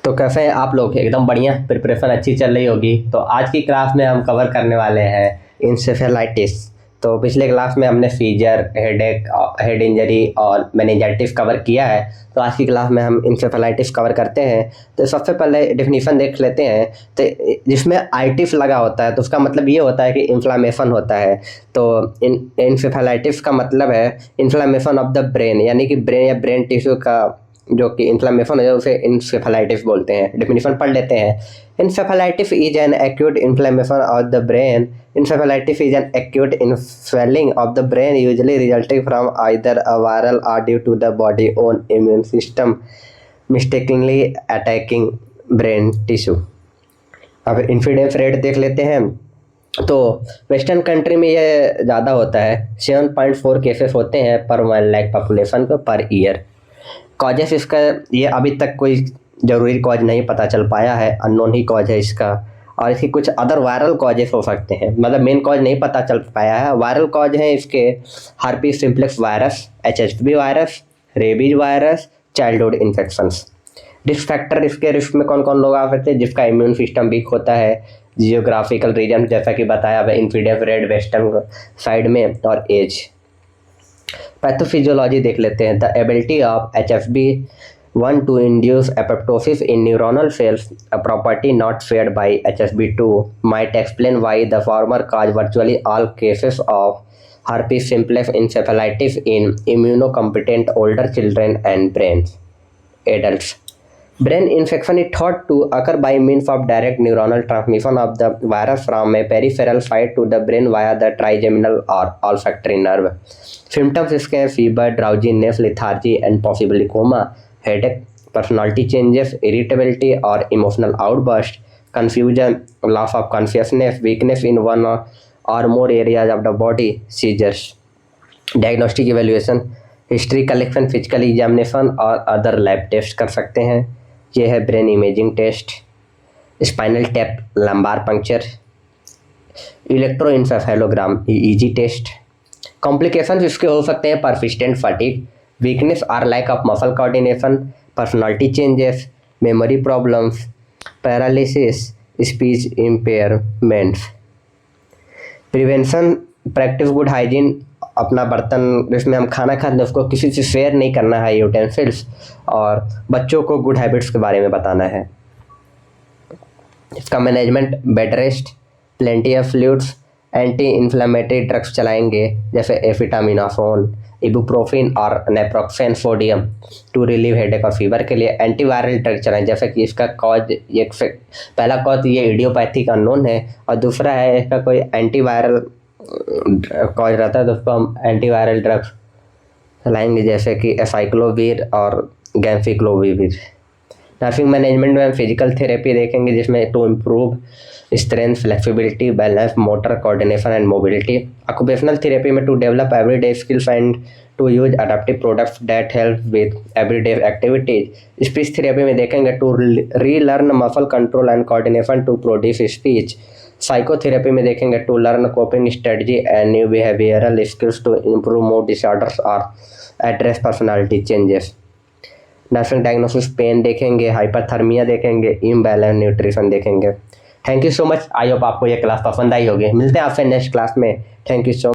तो कैसे हैं आप लोग? एकदम बढ़िया, प्रिपरेशन अच्छी चल रही होगी। तो आज की क्लास में हम कवर करने वाले हैं इंसेफेलाइटिस। तो पिछले क्लास में हमने सीजर, हेडेक, हेड इंजरी और मेनिंजाइटिस कवर किया है। तो आज की क्लास में हम इंसेफेलाइटिस कवर करते हैं। तो सबसे पहले डेफिनेशन देख लेते हैं। तो जिसमें आइटिस लगा होता है तो उसका मतलब ये होता है कि इन्फ्लामेशन होता है। तो इंसेफेलाइटिस का मतलब है इन्फ्लामेशन ऑफ द ब्रेन, यानी कि ब्रेन या ब्रेन टिश्यू का जो कि इन्फ्लामेशन है उसे इंसेफेलाइटिस बोलते हैं। डेफिनेशन पढ़ लेते हैं। Encephalitis is an acute inflammation of the brain. Encephalitis is an acute swelling of the brain, usually resulting from either a viral or due to the body's own immune system mistakenly attacking brain tissue. अब incidence rate देख लेते हैं। तो western country में ये ज़्यादा होता है, 7.4 केसेस होते हैं पर 1 लाख पॉपुलेशन को पर ईयर। कॉजेस इसका ये अभी तक कोई ज़रूरी कॉज नहीं पता चल पाया है, अननोन ही कॉज है इसका। और इसकी कुछ अदर वायरल कॉजेस हो सकते हैं, मतलब मेन कॉज नहीं पता चल पाया है। वायरल कॉज हैं इसके herpes simplex virus, HSV virus, rabies virus, childhood infections. Risk factor इसके रिस्क में कौन कौन लोग आ सकते हैं? जिसका इम्यून सिस्टम वीक होता है, जियोग्राफिकल रीजन जैसा कि बताया है, इंसिडेंस रेट वेस्टर्न साइड में, और एज। पैथोफिजियोलॉजी देख लेते हैं। The ability of HSV1 to induce apoptosis in neuronal cells, a property not shared by HSV2, might explain why the former cause virtually all cases of herpes simplex encephalitis in immunocompetent older children and adults. Brain infection is thought to occur by means of direct neuronal transmission of the virus from a peripheral site to the brain via the trigeminal or olfactory nerve. Symptoms इसके हैं fever, drowsiness, lethargy and possibly coma, headache, personality changes, irritability or emotional outburst, confusion, loss of consciousness, weakness in one or more areas of the body, seizures. Diagnostic evaluation, history collection, physical examination और other lab test कर सकते हैं। ये है brain imaging test, spinal tap, lumbar puncture, electroencephalogram EEG test. Complication इसके हो सकते हैं परसिस्टेंट फटीग, वीकनेस और lack of muscle coordination, personality changes, memory problems, paralysis, speech impairments. Prevention, practice good hygiene, अपना बर्तन जिसमें हम खाना खाते हैं उसको किसी से शेयर नहीं करना है, यूटेंसिल्स, और बच्चों को गुड हैबिट्स के बारे में बताना है। इसका management, bed rest, plenty of fluids, anti inflammatory drugs चलाएंगे जैसे एफिटामिनोफोन, इबुप्रोफिन और naproxen sodium to relieve headache और फीवर के लिए। एंटीवायरल ड्रग चलाएं जैसे कि इसका कॉज ये पहला कॉज ये इडियोपैथिक अननोन है, और दूसरा है इसका कोई एंटीवायरल कॉज रहता है तो उसको हम एंटीवायरल ड्रग्स चलाएंगे जैसे कि एसाइक्लोवीर और गैम्फिक्लोवीर। नर्सिंग मैनेजमेंट में हम फिजिकल थेरेपी देखेंगे जिसमें to improve strength, flexibility, balance, motor coordination and mobility. Occupational therapy में to develop everyday skills and to use adaptive products that help with everyday activities. Speech therapy में देखेंगे to relearn muscle control and coordination to produce speech. Psychotherapy में देखेंगे to learn coping strategy and new behavioural skills to improve mood disorders और address personality changes. Nursing diagnosis, pain देखेंगे, hyperthermia देखेंगे, imbalance nutrition देखेंगे। Thank you so much. I hope आपको ये class पसंद आई होगी। मिलते हैं आपसे नेक्स्ट क्लास में। Thank you so